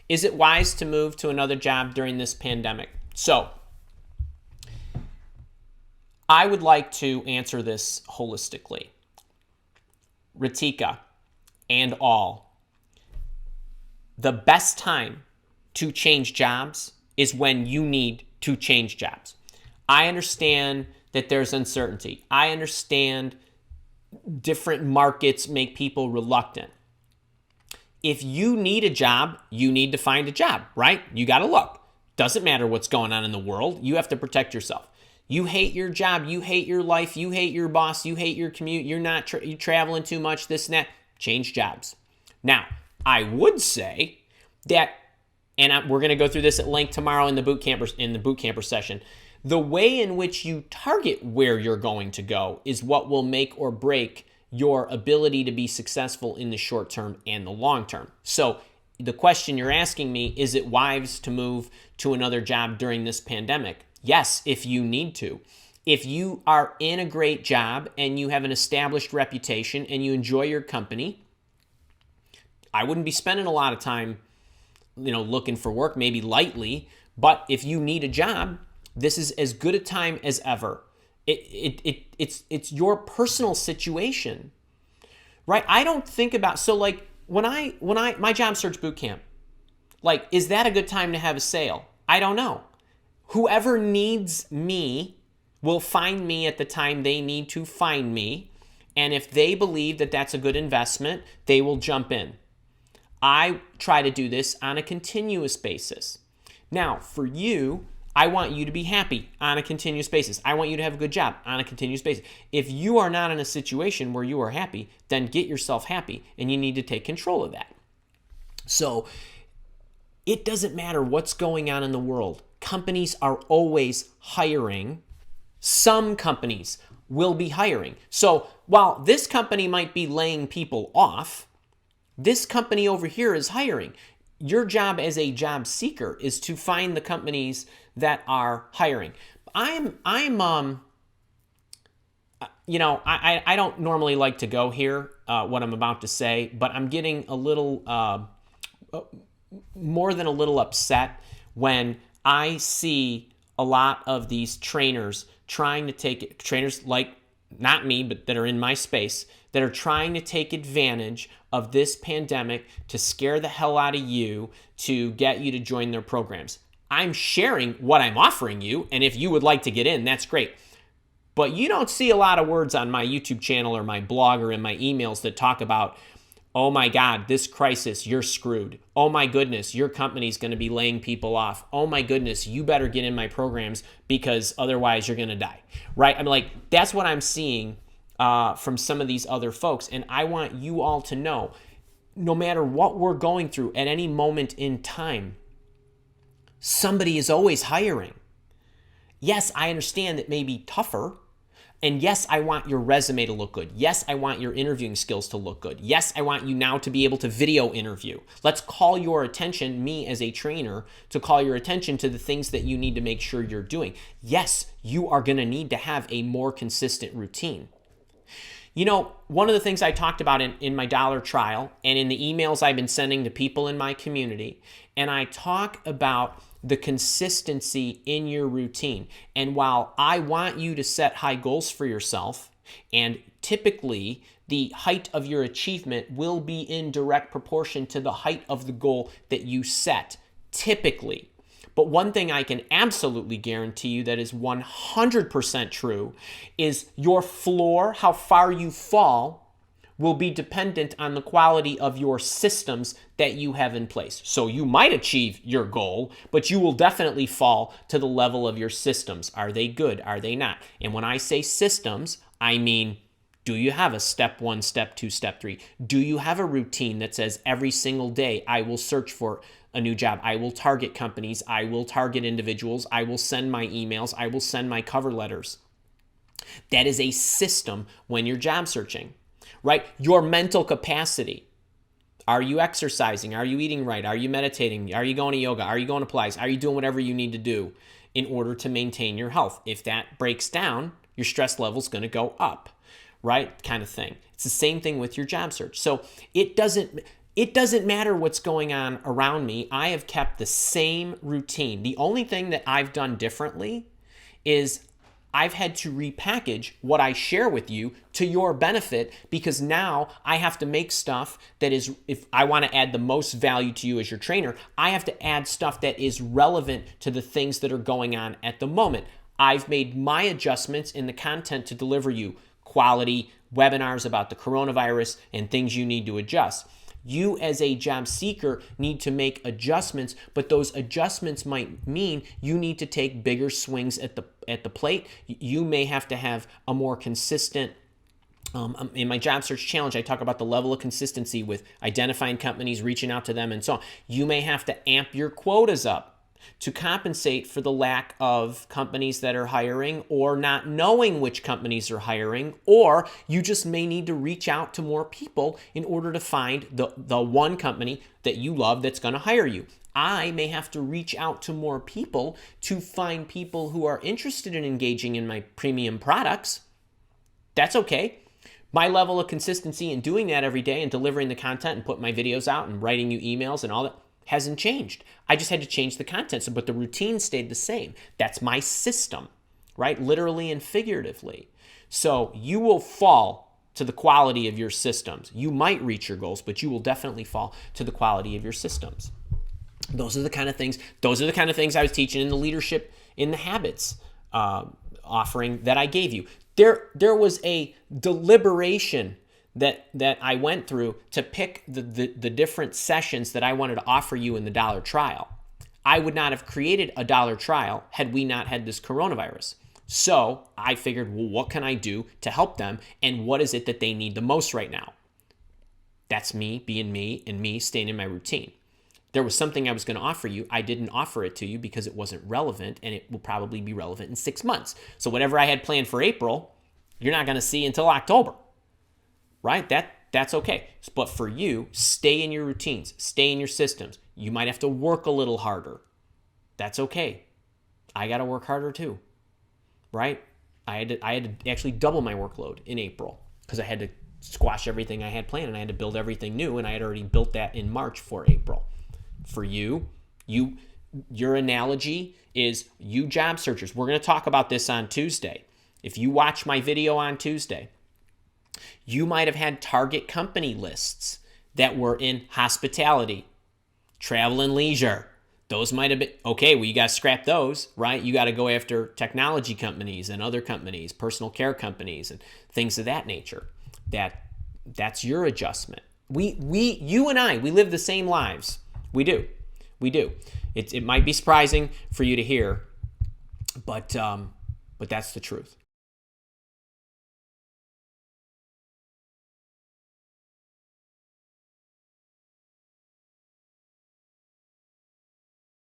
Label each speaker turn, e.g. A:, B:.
A: Is it wise to move to another job during this pandemic? So, I would like to answer this holistically. Ritika and all, the best time to change jobs is when you need to change jobs. I understand that there's uncertainty. I understand different markets make people reluctant. If you need a job, you need to find a job, right? You got to look. Doesn't matter what's going on in the world. You have to protect yourself. You hate your job. You hate your life. You hate your boss. You hate your commute. You're not you're traveling too much, this and that. Change jobs. Now, I would say that, and we're going to go through this at length tomorrow in the boot camper session. The way in which you target where you're going to go is what will make or break your ability to be successful in the short term and the long term. So the question you're asking me, is it wise to move to another job during this pandemic? Yes, if you need to. If you are in a great job and you have an established reputation and you enjoy your company, I wouldn't be spending a lot of time, looking for work, maybe lightly. But if you need a job, this is as good a time as ever. It's your personal situation, right? I don't think about, so like when I my job search boot camp, like, is that a good time to have a sale? I don't know. Whoever needs me will find me at the time they need to find me. And if they believe that that's a good investment, they will jump in. I try to do this on a continuous basis. Now, for you, I want you to be happy on a continuous basis. I want you to have a good job on a continuous basis. If you are not in a situation where you are happy, then get yourself happy, and you need to take control of that. So it doesn't matter what's going on in the world. Companies are always hiring. Some companies will be hiring. So while this company might be laying people off, this company over here is hiring. Your job as a job seeker is to find the companies that are hiring. I don't normally like to go here, what I'm about to say, but I'm getting a little, more than a little upset when I see a lot of these trainers trying to take, trainers like, not me, but that are in my space, that are trying to take advantage of this pandemic to scare the hell out of you to get you to join their programs. I'm sharing what I'm offering you, and if you would like to get in, that's great. But you don't see a lot of words on my YouTube channel or my blog or in my emails that talk about, oh my God, this crisis, you're screwed. Oh my goodness, your company's going to be laying people off. Oh my goodness, you better get in my programs because otherwise you're going to die, right? I'm like, that's what I'm seeing from some of these other folks. And I want you all to know, no matter what we're going through at any moment in time, somebody is always hiring. Yes, I understand that may be tougher. And yes, I want your resume to look good. Yes, I want your interviewing skills to look good. Yes, I want you now to be able to video interview. Let's call your attention, me as a trainer, to call your attention to the things that you need to make sure you're doing. Yes, you are going to need to have a more consistent routine. One of the things I talked about in my dollar trial and in the emails I've been sending to people in my community, and I talk about the consistency in your routine. And while I want you to set high goals for yourself, and typically the height of your achievement will be in direct proportion to the height of the goal that you set, typically. But one thing I can absolutely guarantee you that is 100% true is your floor, how far you fall, will be dependent on the quality of your systems that you have in place. So you might achieve your goal, but you will definitely fall to the level of your systems. Are they good? Are they not? And when I say systems, I mean, do you have a step 1, step 2, step 3? Do you have a routine that says every single day I will search for a new job? I will target companies. I will target individuals. I will send my emails. I will send my cover letters. That is a system when you're job searching. Right? Your mental capacity. Are you exercising? Are you eating right? Are you meditating? Are you going to yoga? Are you going to Pilates? Are you doing whatever you need to do in order to maintain your health? If that breaks down, your stress level is going to go up, right? Kind of thing. It's the same thing with your job search. So it doesn't, It doesn't matter what's going on around me. I have kept the same routine. The only thing that I've done differently is I've had to repackage what I share with you to your benefit, because now I have to make stuff that is, if I want to add the most value to you as your trainer, I have to add stuff that is relevant to the things that are going on at the moment. I've made my adjustments in the content to deliver you quality webinars about the coronavirus and things you need to adjust. You as a job seeker need to make adjustments, but those adjustments might mean you need to take bigger swings at the plate. You may have to have a more consistent, in my job search challenge, I talk about the level of consistency with identifying companies, reaching out to them, and so on. You may have to amp your quotas up to compensate for the lack of companies that are hiring, or not knowing which companies are hiring, or you just may need to reach out to more people in order to find the one company that you love that's going to hire you. I may have to reach out to more people to find people who are interested in engaging in my premium products. That's okay. My level of consistency in doing that every day and delivering the content and putting my videos out and writing you emails and all that hasn't changed. I just had to change the content, but the routine stayed the same. That's my system, right? Literally and figuratively. So you will fall to the quality of your systems. You might reach your goals, but you will definitely fall to the quality of your systems. Those are the kind of things I was teaching in the leadership, in the habits offering that I gave you. There was a deliberation that I went through to pick the different sessions that I wanted to offer you in the dollar trial. I would not have created a dollar trial had we not had this coronavirus. So I figured, well, what can I do to help them, and what is it that they need the most right now? That's me being me and me staying in my routine. There was something I was going to offer you. I didn't offer it to you because it wasn't relevant, and it will probably be relevant in 6 months. So whatever I had planned for April, you're not going to see until October. Right? That's okay. But for you, stay in your routines, stay in your systems. You might have to work a little harder. That's okay. I got to work harder too. Right? I had to actually double my workload in April because I had to squash everything I had planned, and I had to build everything new, and I had already built that in March for April. For you, your analogy is you job searchers. We're going to talk about this on Tuesday. If you watch my video on Tuesday, you might have had target company lists that were in hospitality, travel and leisure. Those might have been, okay, well, you got to scrap those, right? You got to go after technology companies and other companies, personal care companies, and things of that nature. That's your adjustment. You and I, we live the same lives. We do. It might be surprising for you to hear, but that's the truth.